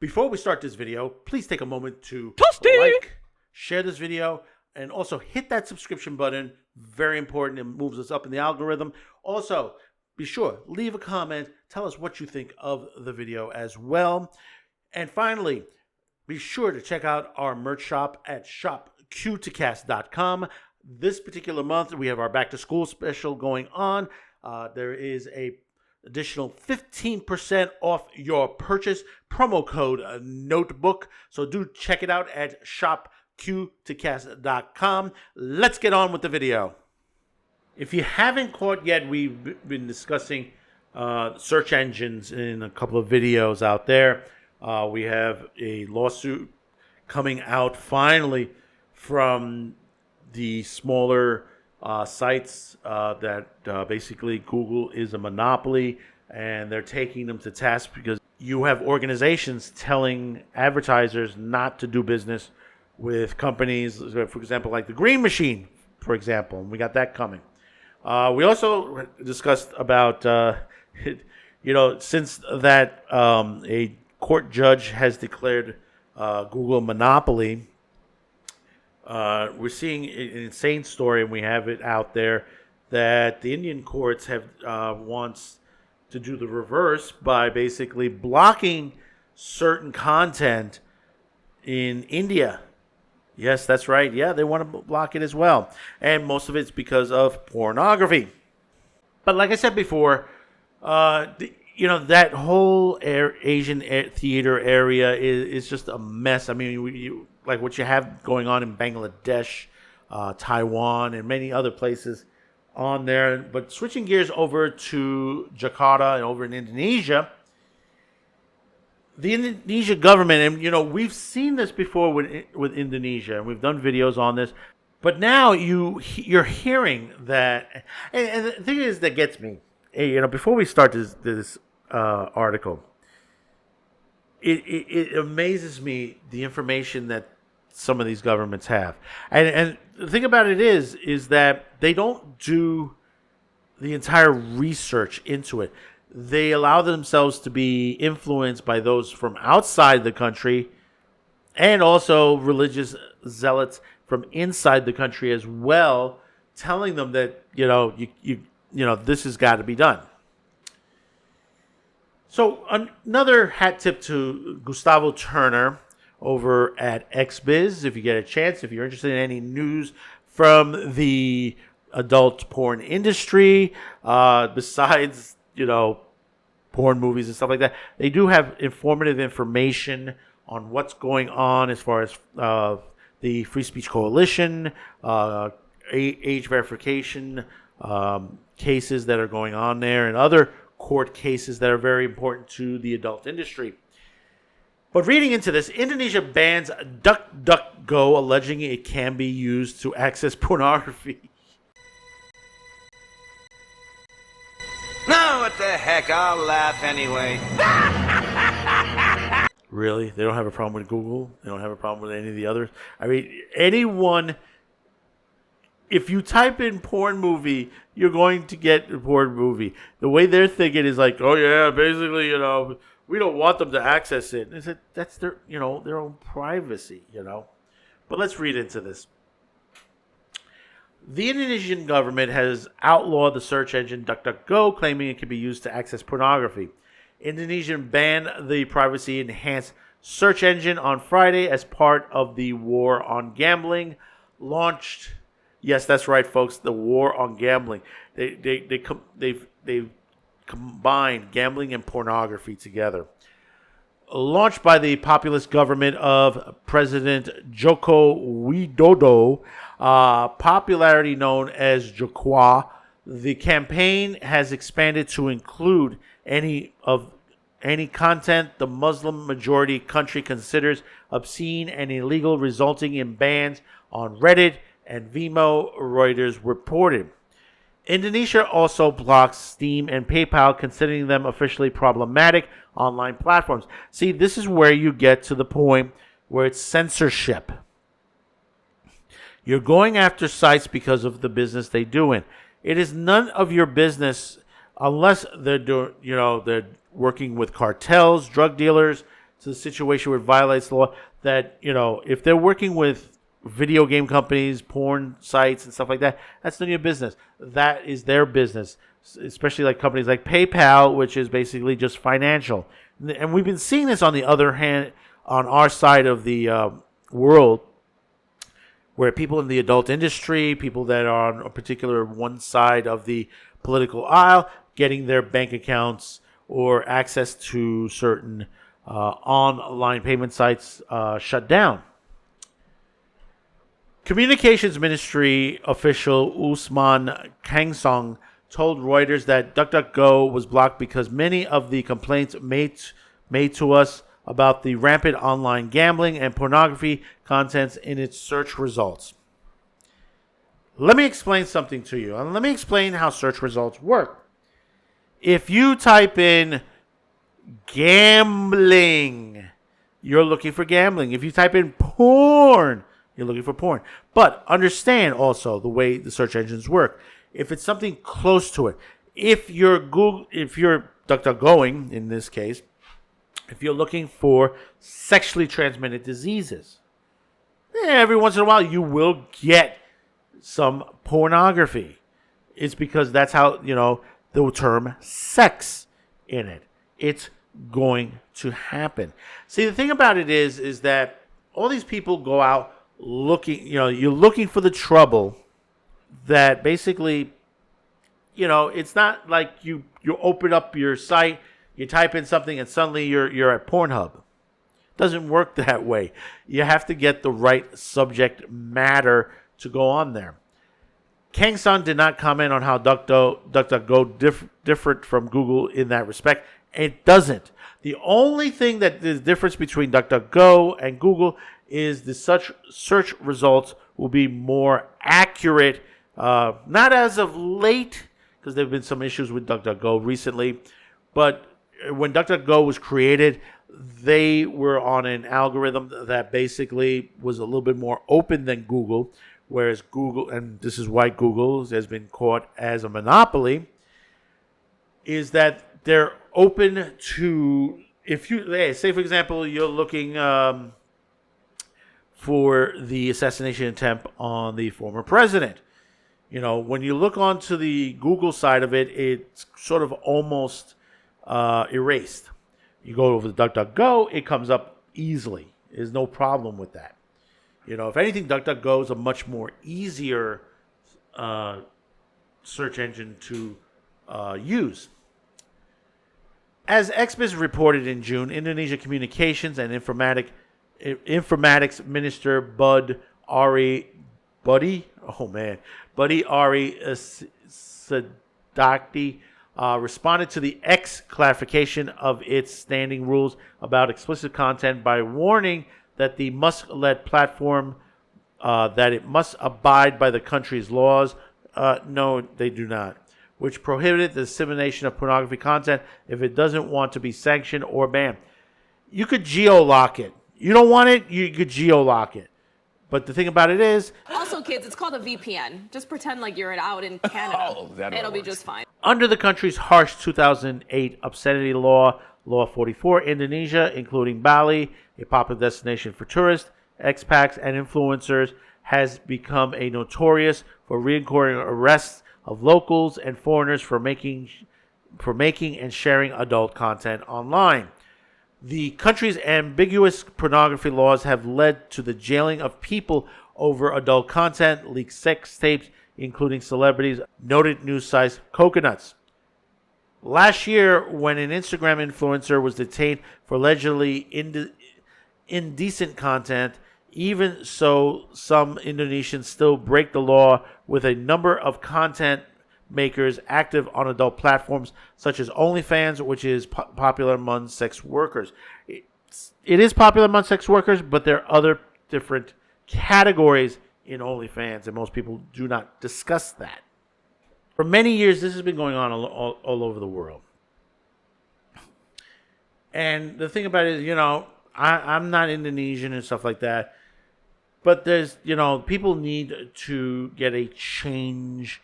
Before we start this video, please take a moment to like, share this video, and also hit that subscription button. Very important. It moves us up in the algorithm. Also, be sure, leave a comment. Tell us what you think of the video as well. And finally, be sure to check out our merch shop at shopq2cast.com. This particular month, we have our back to school special going on. There is a additional 15% off your purchase, promo code notebook. So do check it out at shopq2cast.com. Let's get on with the video. If you haven't caught yet, we've been discussing search engines in a couple of videos out there. We have a lawsuit coming out finally from the smaller sites that basically Google is a monopoly, and they're taking them to task because you have organizations telling advertisers not to do business with companies, for example, like the Green Machine, for example, and we got that coming. We also discussed about, since that a court judge has declared Google a monopoly, we're seeing an insane story, and we have it out there that the Indian courts have wants to do the reverse by basically blocking certain content in India. Yes, that's right. Yeah, they want to block it as well, and most of it's because of pornography. But like I said before, that whole Asian theater area is just a mess. I mean, like what you have going on in Bangladesh, Taiwan, and many other places on there. But switching gears over to Jakarta and over in Indonesia, the Indonesian government, and we've seen this before with Indonesia, and we've done videos on this. But now you're hearing that, and the thing is that gets me. Before we start this article, it amazes me the information that some of these governments have, and the thing about it is that they don't do the entire research into it. They allow themselves to be influenced by those from outside the country, and also religious zealots from inside the country as well, telling them that this has got to be done. So another hat tip to Gustavo Turner over at XBiz, if you get a chance, if you're interested in any news from the adult porn industry, besides, porn movies and stuff like that, they do have informative information on what's going on as far as the Free Speech Coalition, age verification cases that are going on there, and other court cases that are very important to the adult industry. But reading into this, Indonesia bans DuckDuckGo, alleging it can be used to access pornography. No, what the heck, I'll laugh anyway. Really? They don't have a problem with Google? They don't have a problem with any of the others? I mean, anyone, if you type in porn movie, you're going to get a porn movie. The way they're thinking is like, oh yeah, basically, we don't want them to access it. And I said, that's their own privacy, But let's read into this. The Indonesian government has outlawed the search engine DuckDuckGo, claiming it can be used to access pornography. Indonesia banned the privacy-enhanced search engine on Friday as part of the war on gambling launched. Yes, that's right, folks. The war on gambling. They've combined gambling and pornography together. Launched by the populist government of President Joko Widodo, popularity known as Jokowi, the campaign has expanded to include any content the Muslim majority country considers obscene and illegal, resulting in bans on Reddit and Vimeo, Reuters reported. Indonesia also blocks Steam and PayPal, considering them officially problematic online platforms. See, this is where you get to the point where it's censorship. You're going after sites because of the business they do in. It is none of your business unless they're working with cartels, drug dealers, to the situation where it violates the law, that, if they're working with video game companies, porn sites, and stuff like that, that's none of your business. That is their business, especially like companies like PayPal, which is basically just financial. And we've been seeing this on the other hand, on our side of the world, where people in the adult industry, people that are on a particular one side of the political aisle, getting their bank accounts or access to certain online payment sites shut down. Communications Ministry official Usman Kangsong told Reuters that DuckDuckGo was blocked because many of the complaints made to us about the rampant online gambling and pornography contents in its search results. Let me explain something to you, and let me explain how search results work. If you type in gambling, you're looking for gambling. If you type in porn, you're looking for porn. But understand also the way the search engines work. If it's something close to it, if you're DuckDuckGoing in this case, if you're looking for sexually transmitted diseases, every once in a while you will get some pornography. It's because that's how, the term sex in it. It's going to happen. See, the thing about it is that all these people go out looking, you're looking for the trouble that basically, it's not like you open up your site, you type in something, and suddenly you're at Pornhub. It doesn't work that way. You have to get the right subject matter to go on there. Kang-san did not comment on how DuckDuckGo different from Google in that respect. It doesn't. The only thing that is difference between DuckDuckGo and Google is the search results will be more accurate. Not as of late, because there have been some issues with DuckDuckGo recently, but when DuckDuckGo was created, they were on an algorithm that basically was a little bit more open than Google, whereas Google, and this is why Google has been caught as a monopoly, is that they're open to, if you, say for example, you're looking for the assassination attempt on the former president. When you look onto the Google side of it, it's sort of almost erased. You go over to DuckDuckGo, it comes up easily. There's no problem with that. If anything, DuckDuckGo is a much more easier search engine to use. As XBiz reported in June, Indonesia Communications and Informatics Minister Buddy Ari Sadakti responded to the X clarification of its standing rules about explicit content by warning that the Musk-led platform that it must abide by the country's laws. No, they do not. Which prohibited the dissemination of pornography content if it doesn't want to be sanctioned or banned. You could geo-lock it. You don't want it, you could geo-lock it. But the thing about it is... Also, kids, it's called a VPN. Just pretend like you're out in Canada. It'll be just fine. Under the country's harsh 2008 obscenity law, Law 44, Indonesia, including Bali, a popular destination for tourists, expats, and influencers, has become a notorious for recording arrests of locals and foreigners for making and sharing adult content online. The country's ambiguous pornography laws have led to the jailing of people over adult content, leaked sex tapes, including celebrities, noted news site Coconuts. Last year, when an Instagram influencer was detained for allegedly indecent content, even so, some Indonesians still break the law, with a number of content makers active on adult platforms such as OnlyFans, which is popular among sex workers. It is popular among sex workers, but there are other different categories in OnlyFans, and most people do not discuss that. For many years, this has been going on all over the world. And the thing about it is, I'm not Indonesian and stuff like that, but there's, people need to get a change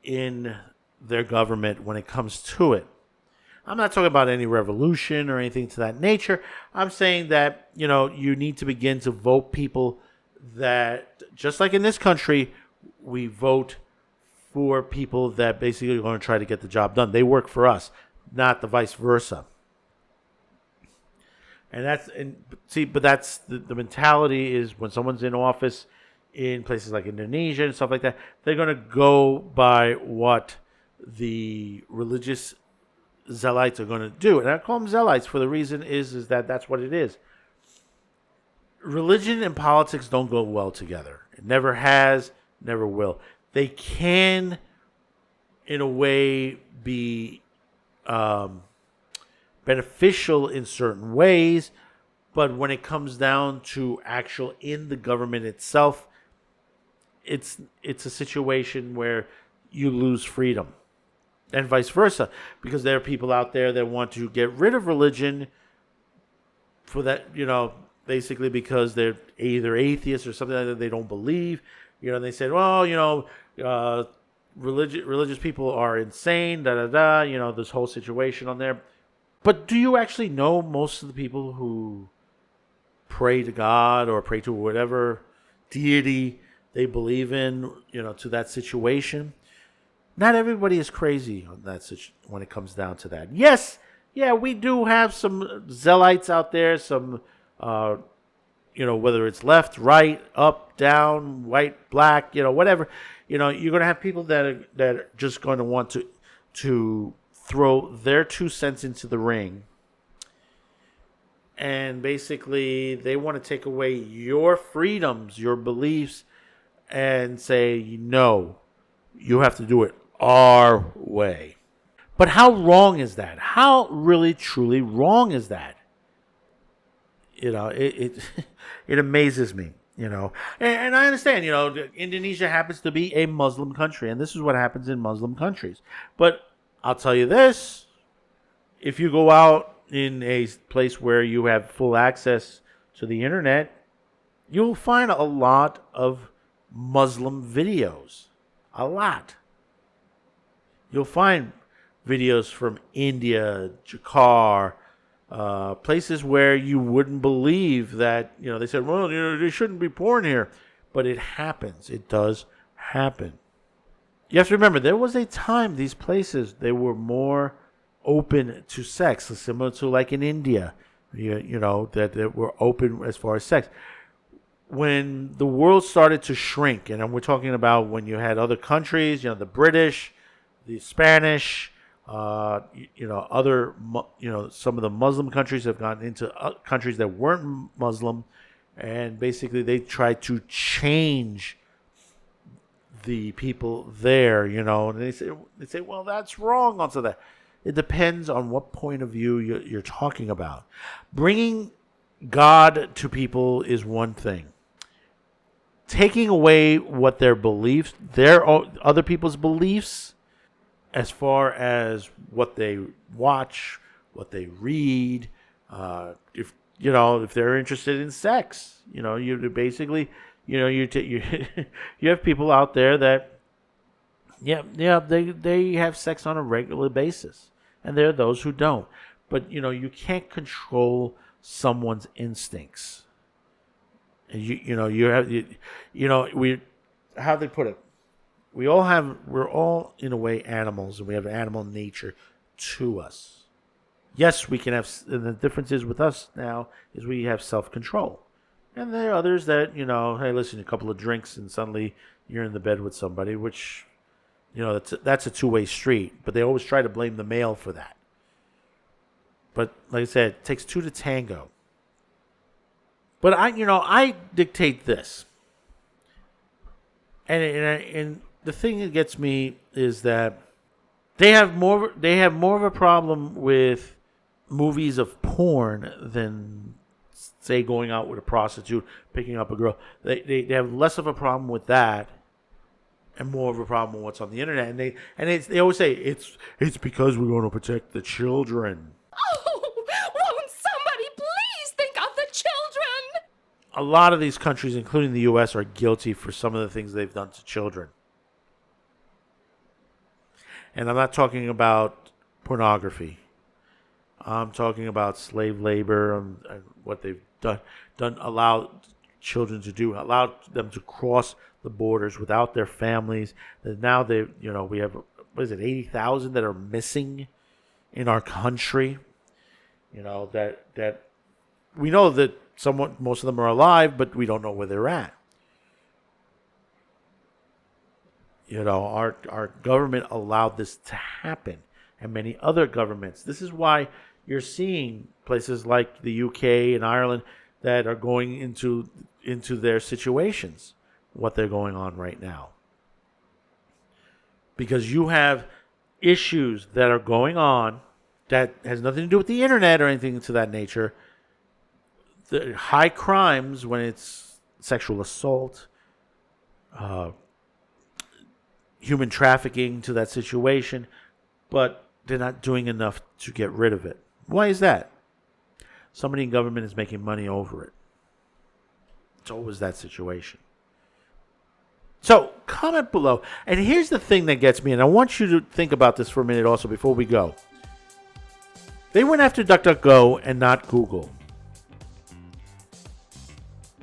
in their government when it comes to it. I'm not talking about any revolution or anything to that nature. I'm saying that, you need to begin to vote people that, just like in this country, we vote for people that basically are going to try to get the job done. They work for us, not the vice versa. And that's the mentality is when someone's in office in places like Indonesia and stuff like that, they're going to go by what the religious zealots are going to do. And I call them zealots for the reason is that that's what it is. Religion and politics don't go well together. It never has, never will. They can, in a way, be beneficial in certain ways, but when it comes down to actual in the government itself, it's a situation where you lose freedom, and vice versa, because there are people out there that want to get rid of religion for that, basically because they're either atheists or something like that. They don't believe, they said, well, religious people are insane, this whole situation on there. But do you actually know most of the people who pray to God or pray to whatever deity they believe in, to that situation? Not everybody is crazy on that when it comes down to that. Yes, yeah, we do have some zealots out there, some, whether it's left, right, up, down, white, black, whatever. You're going to have people that are just going to want to throw their 2 cents into the ring. And basically, they want to take away your freedoms, your beliefs, and say, no, you have to do it our way. But how wrong is that? How really, truly wrong is that? It amazes me, And I understand, Indonesia happens to be a Muslim country, and this is what happens in Muslim countries. But I'll tell you this, if you go out in a place where you have full access to the internet, you'll find a lot of Muslim videos. A lot. You'll find videos from India, Jakarta, places where you wouldn't believe that, they said, well, there shouldn't be porn here. But it happens. It does happen. You have to remember, there was a time these places, they were more open to sex, similar to like in India, that they were open as far as sex. When the world started to shrink, and we're talking about when you had other countries, the British, the Spanish, other, some of the Muslim countries have gone into countries that weren't Muslim, and basically they tried to change the people there, and they say, well, that's wrong. Also, that it depends on what point of view you're talking about. Bringing God to people is one thing. Taking away what their beliefs, other people's beliefs, as far as what they watch, what they read, if they're interested in sex, you basically. You have people out there that, they have sex on a regular basis, and there are those who don't. But you can't control someone's instincts. And how they put it. We're all in a way animals, and we have animal nature to us. Yes, we can have. And the difference is with us now is we have self-control. And there are others that, hey, listen, a couple of drinks and suddenly you're in the bed with somebody, which, that's a two-way street. But they always try to blame the male for that. But like I said, it takes 2 to tango. But I dictate this. And the thing that gets me is that they have more of a problem with movies of porn than, say, going out with a prostitute, picking up a girl. They have less of a problem with that, and more of a problem with what's on the internet. And they always say it's because we want to protect the children. Oh, won't somebody please think of the children? A lot of these countries, including the U.S., are guilty for some of the things they've done to children. And I'm not talking about pornography. I'm talking about slave labor and what they've allowed children to do, allowed them to cross the borders without their families. And now we have, what is it, 80,000 that are missing in our country. That we know that most of them are alive, but we don't know where they're at. Our government allowed this to happen, and many other governments. This is why you're seeing places like the UK and Ireland that are going into their situations, what they're going on right now. Because you have issues that are going on that has nothing to do with the internet or anything to that nature. The high crimes, when it's sexual assault, human trafficking to that situation, but they're not doing enough to get rid of it. Why is that? Somebody in government is making money over it. It's always that situation. So comment below. And here's the thing that gets me, and I want you to think about this for a minute also before we go. They went after DuckDuckGo and not Google.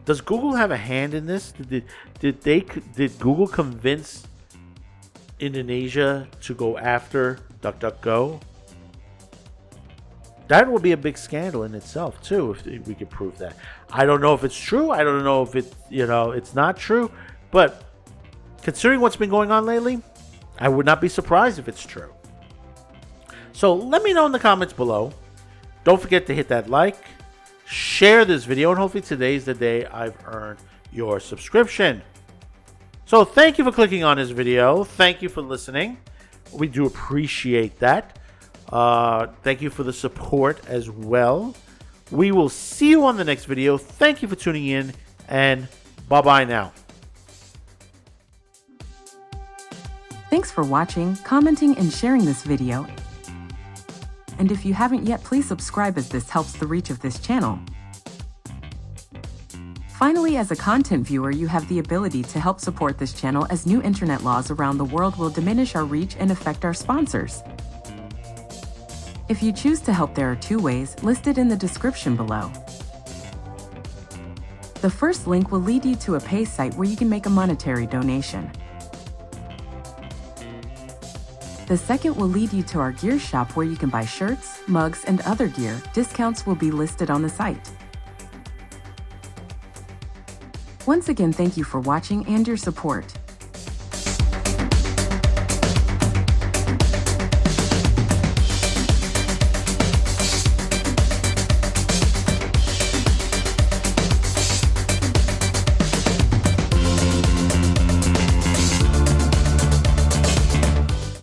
Does Google have a hand in this? Did Google convince Indonesia to go after DuckDuckGo? That would be a big scandal in itself too, if we could prove that. I don't know if it's true. I don't know if it's not true. But considering what's been going on lately, I would not be surprised if it's true. So let me know in the comments below. Don't forget to hit that like, share this video, and hopefully today's the day I've earned your subscription. So thank you for clicking on this video. Thank you for listening. We do appreciate that. Thank you for the support as well. We will see you on the next video. Thank you for tuning in, and bye-bye now. Thanks for watching, commenting, and sharing this video. And if you haven't yet, please subscribe, as this helps the reach of this channel. Finally, as a content viewer, you have the ability to help support this channel, as new internet laws around the world will diminish our reach and affect our sponsors. If you choose to help, there are two ways listed in the description below. The first link will lead you to a pay site where you can make a monetary donation. The second will lead you to our gear shop where you can buy shirts, mugs, and other gear. Discounts will be listed on the site. Once again, thank you for watching and your support.